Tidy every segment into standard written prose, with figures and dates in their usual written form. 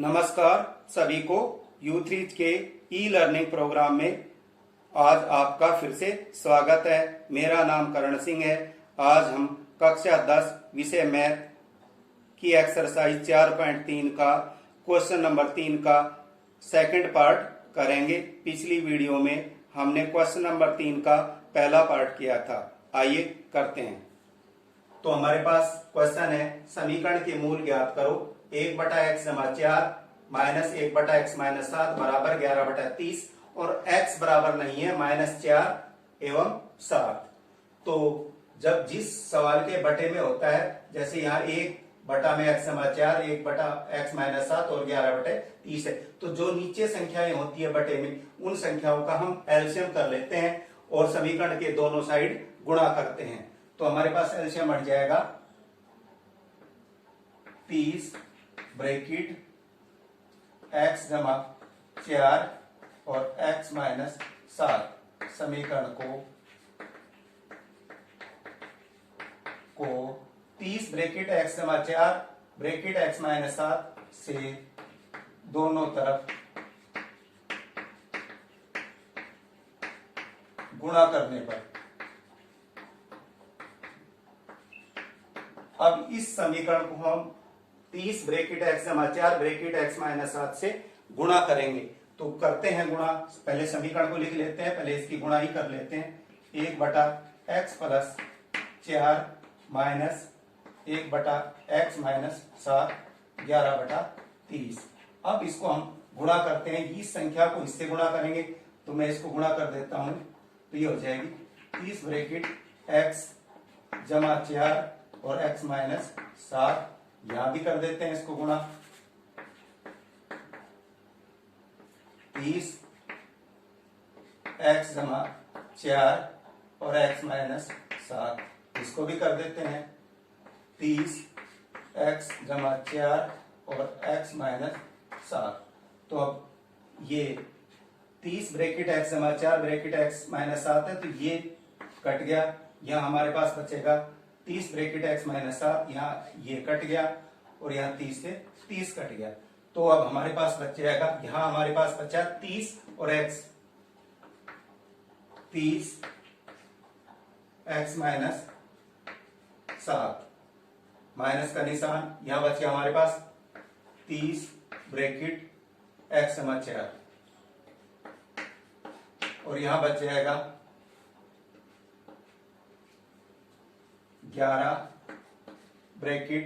नमस्कार सभी को U3 के ई लर्निंग प्रोग्राम में आज आपका फिर से स्वागत है। मेरा नाम करण सिंह है। आज हम कक्षा 10 विषय मैथ की एक्सरसाइज 4.3 का क्वेश्चन नंबर 3 का सेकंड पार्ट करेंगे। पिछली वीडियो में हमने क्वेश्चन नंबर 3 का पहला पार्ट किया था। आइए करते हैं। तो हमारे पास क्वेश्चन है, समीकरण के मूल ज्ञात करो। 1/x जमा 4 माइनस 1/x माइनस 7 बराबर 11/30 और x बराबर नहीं है -4 एवं 7। तो जब जिस सवाल के बटे में होता है, जैसे यहाँ 1 में x जमा 4, 1/x माइनस 7 और 11/30 है, तो जो नीचे संख्याएं होती है बटे में, उन संख्याओं का हम एलसीएम कर लेते हैं और समीकरण के दोनों साइड गुणा करते हैं। तो हमारे पास एलसीएम हट जाएगा 30 ब्रैकेट x जमा 4 और x माइनस 7 समीकरण को 30 ब्रैकेट x जमा 4 ब्रैकेट x माइनस 7 से दोनों तरफ गुणा करने पर अब इस समीकरण को हम 30 ब्रैकेट x जमा 4 ब्रैकेट x माइनस 7 से गुणा करेंगे। तो करते हैं गुणा। पहले समीकरण को लिख लेते हैं, पहले इसकी गुणा ही कर लेते हैं। 1/x plus 4 minus 1/x minus 7 11/30। अब इसको हम गुणा करते हैं। इस संख्या को इससे गुणा करेंगे, तो मैं इसको गुणा कर देता हूं। तो ये हो जाएगी 30 ब्रैकेट x जमा 4 और x माइनस 7। यहां भी कर देते हैं इसको गुणा। 30 x जमा 4 और x माइनस 7 इसको भी कर देते हैं। 30 x जमा 4 और x माइनस 7। तो अब ये 30 ब्रैकेट x जमा 4 ब्रैकेट x माइनस 7 है, तो ये कट गया। यहाँ हमारे पास बचेगा 30 ब्रैकेट x माइनस 7, यहाँ ये कट गया और यहाँ 30 से 30 कट गया। तो अब हमारे पास बच जाएगा, यहाँ हमारे पास बचा 30 और x, 30 x माइनस 7 माइनस का निशान, यहाँ बच गया हमारे पास 30 ब्रैकेट x जमा 4 और यहाँ बच जाएगा 11 ब्रैकेट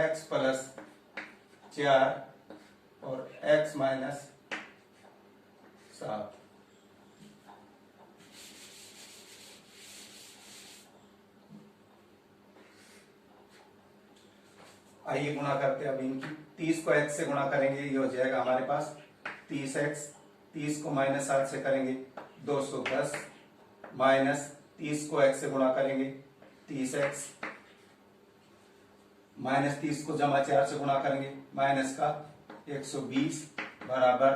x प्लस 4 और x माइनस 7। आइए गुणा करते हैं अब इनकी। 30 को x से गुणा करेंगे, ये हो जाएगा हमारे पास 30x। 30 को माइनस 7 से करेंगे 210 माइनस 30 को x से गुणा करेंगे 30x माइनस 30 को जमा 4 से गुणा करेंगे माइनस का 120 बराबर,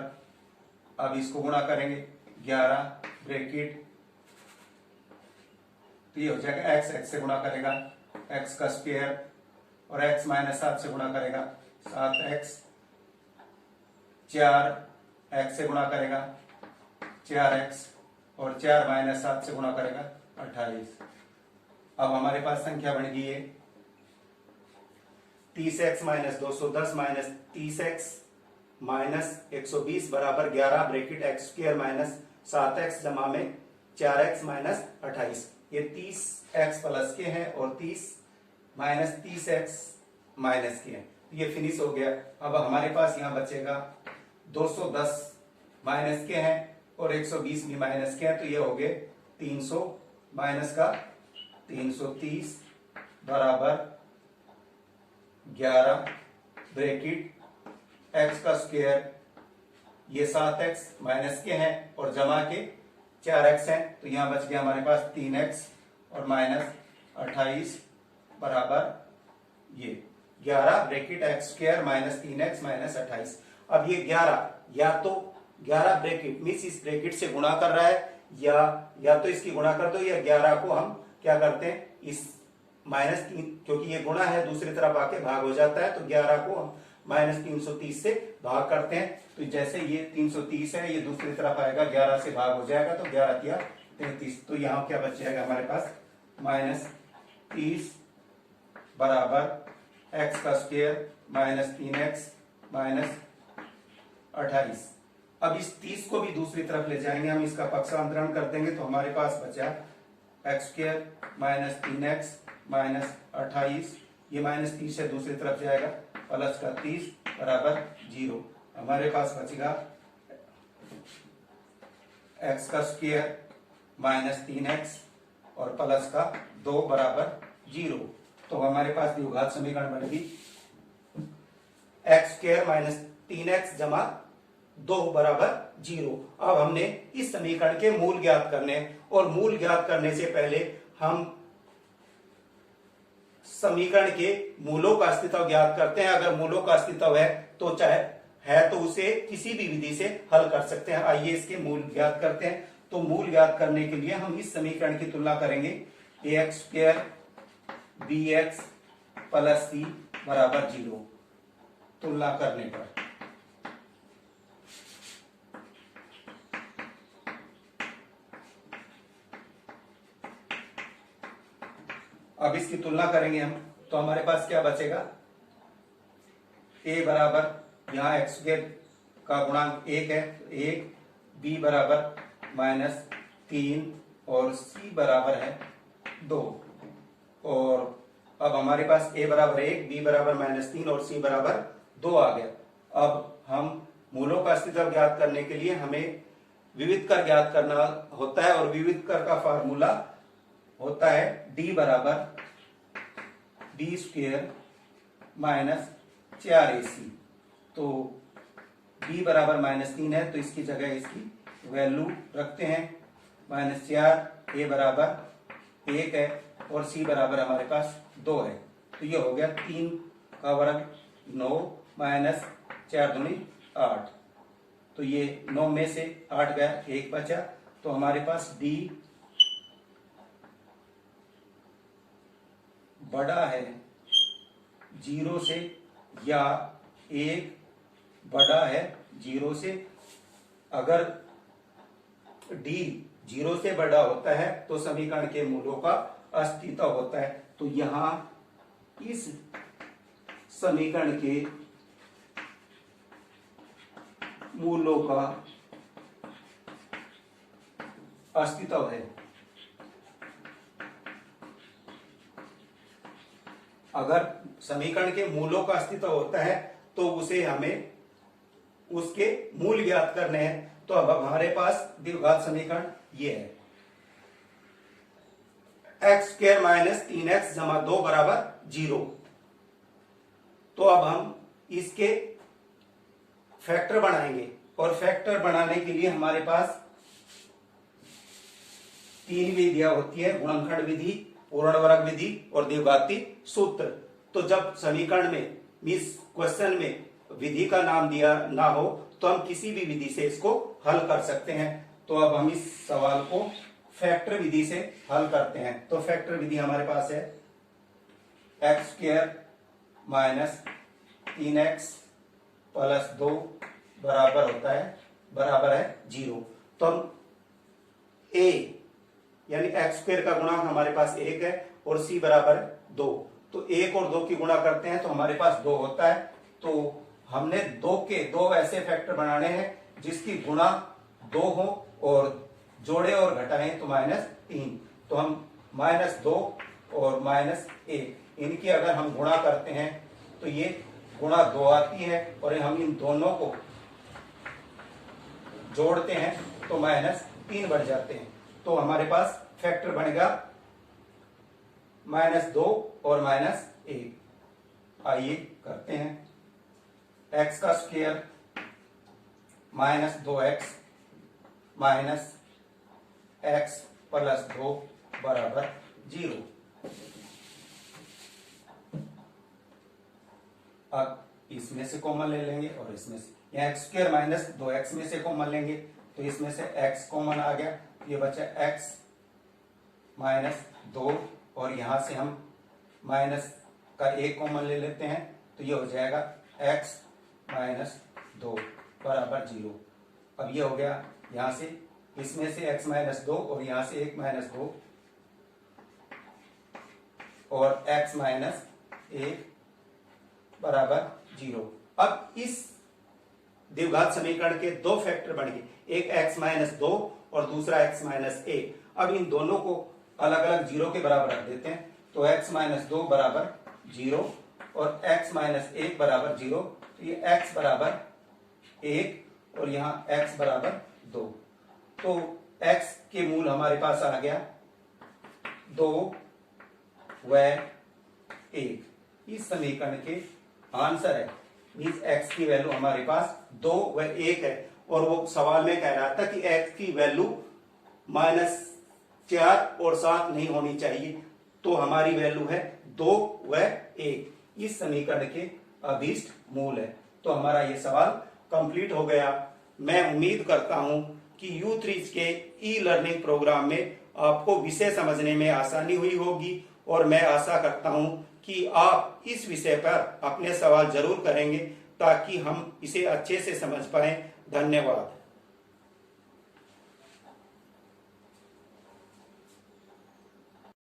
अब इसको गुणा करेंगे 11 ब्रैकेट, तो ये हो जाएगा x से गुणा करेगा x का स्क्वायर और x माइनस 7 से गुणा करेगा 7x, 4 x से गुणा करेगा 4x और 4 माइनस 7 से गुणा करेगा 28। अब हमारे पास संख्या बन गई है 30x minus 210 minus 30x minus 120 बराबर 11 bracket x square minus 7x जमा में 4x माइनस 28। ये 30x प्लस के हैं और 30 माइनस 30x माइनस के हैं। तो ये फिनिश हो गया। अब हमारे पास यहाँ बचेगा 210 माइनस के हैं और 120 भी माइनस के हैं, तो ये हो गए 300 माइनस का 330 बराबर 11 ब्रैकेट x का स्क्वायर, ये 7x माइनस के हैं और जमा के 4x हैं, तो यहां बच गया हमारे पास 3x और माइनस 28 बराबर ये 11 bracket x square minus 3x minus 28। अब ये 11 या तो 11 ब्रैकेट मीन्स इस ब्रैकेट से गुणा कर रहा है, या तो इसकी गुणा कर दो, या 11 को हम क्या करते हैं, इस -3, क्योंकि ये गुणा है दूसरी तरफ आके भाग हो जाता है, तो 11 को हम -330 से भाग करते हैं, तो जैसे ये 330 है, ये दूसरी तरफ आएगा, 11 से भाग हो जाएगा, तो 11 तिया 33। तो यहाँ क्या बच जाएगा हमारे पास, -30 बराबर एक्स का स्क्वायर माइनस 3x माइनस 28। अब इस 30 को भी दूसरी तरफ ले जाएंगे हम, इसका पक्षांतरण कर देंगे, तो हमारे पास बचा x square minus 3x minus 28, ये -30 है, दूसरी तरफ जाएगा, प्लस का 30 बराबर 0। हमारे पास बचेगा एक्स का स्क्वायर माइनस 3x और प्लस का 2 बराबर 0। तो हमारे पास द्विघात समीकरण बन गई एक्स स्क्वायर माइनस 3x जमा 2 बराबर 0। अब हमने इस समीकरण के मूल ज्ञात करने हैं, और मूल ज्ञात करने से पहले हम समीकरण के मूलों का अस्तित्व ज्ञात करते हैं। अगर मूलों का अस्तित्व है तो चाहे है तो उसे किसी भी विधि से हल कर सकते हैं। आइए इसके मूल ज्ञात करते हैं। तो मूल ज्ञात करने के लिए हम इस समीकरण की तुलना करेंगे, ax square bx plus c बराबर 0। तुलना करने पर अब इसकी तुलना करेंगे हम, तो हमारे पास क्या बचेगा, a बराबर यहाँ एक्स स्क्वायर का गुणांक 1 है, तो 1, b बराबर -3 और c बराबर है 2। और अब हमारे पास a बराबर 1, b बराबर -3 और c बराबर 2 आ गया। अब हम मूलों का अस्तित्व ज्ञात करने के लिए हमें विविध कर ज्ञात करना होता है, और विविध कर का फार्मूला होता है d बराबर b स्क्वायर माइनस 4ac। तो b बराबर -3 है, तो इसकी जगह इसकी वैल्यू रखते हैं -4, a बराबर 1 है और c बराबर हमारे पास 2 है। तो ये हो गया 3 का वर्ग 9 माइनस 4 दूनी 8। तो ये 9 में से 8 गया, 1 बचा, तो हमारे पास d बड़ा है 0 से या 1 बड़ा है 0 से। अगर d 0 से बड़ा होता है तो समीकरण के मूलों का अस्तित्व होता है। तो यहां इस समीकरण के मूलों का अस्तित्व है। अगर समीकरण के मूलों का अस्तित्व होता है तो उसे हमें उसके मूल ज्ञात करने हैं। तो अब हमारे पास द्विघात समीकरण ये है, एक्स स्क्वायर माइनस 3x जमा 2 बराबर 0। तो अब हम इसके फैक्टर बनाएंगे, और फैक्टर बनाने के लिए हमारे पास 3 विधियां होती है, गुणनखंड विधि, पूर्ण वर्ग विधि और द्विघाती सूत्र। तो जब समीकरण में, इस क्वेश्चन में विधि का नाम दिया ना हो तो हम किसी भी विधि से इसको हल कर सकते हैं। तो अब हम इस सवाल को फैक्टर विधि से हल करते हैं। तो फैक्टर विधि हमारे पास है x square minus 3x plus 2 बराबर है 0। तो हम a यानी एक्स स्क्वायर का गुणांक हमारे पास 1 है और c बराबर 2। तो 1 और 2 की गुणा करते हैं तो हमारे पास 2 होता है। तो हमने 2 ऐसे फैक्टर बनाने हैं जिसकी गुणा 2 हो और जोड़े और घटाएं तो -3। तो हम -2 और -1 इनकी अगर हम गुणा करते हैं तो ये गुणा 2 आती है, और हम इन दोनों को जोड़ते हैं तो -3 बढ़ जाते हैं। तो हमारे पास फैक्टर बनेगा -2 और -1। आइए करते हैं, x का square -2x minus x plus 2 बराबर 0। अब इसमें से कॉमन ले लेंगे और इसमें से, यहाँ एक्स स्क्वायर माइनस 2x में से कॉमन लेंगे तो इसमें से x कॉमन आ गया, ये बचा x माइनस 2, और यहां से हम माइनस का 1 कॉमन ले लेते हैं तो ये हो जाएगा x माइनस 2 बराबर 0। अब ये हो गया यहां से, इसमें से x माइनस 2 और यहां से 1 माइनस 2 और x माइनस 1 बराबर 0। अब इस द्विघात समीकरण के दो फैक्टर बन गए, एक x माइनस 2 और दूसरा x माइनस 1। अब इन दोनों को अलग अलग 0 के बराबर रख देते हैं, तो x माइनस 2 बराबर 0 और x माइनस 1 बराबर 0। तो ये x बराबर 1 और यहाँ x बराबर 2। तो x के मूल हमारे पास आ गया 2 व 1। इस समीकरण के आंसर है, मीन्स x की वैल्यू हमारे पास 2 व 1 है। और वो सवाल में कह रहा था कि x की वैल्यू -4 और 7 नहीं होनी चाहिए, तो हमारी वैल्यू है 2 व 1। इस समीकरण के अभीष्ट मूल है। तो हमारा ये सवाल कंप्लीट हो गया। मैं उम्मीद करता हूं कि U3 के ई लर्निंग प्रोग्राम में आपको विषय समझने में आसानी हुई होगी और मैं आशा करता हूं कि आप इस विषय पर अपने सवाल जरूर करेंगे ताकि हम इसे अच्छे से समझ पाएं। धन्यवाद।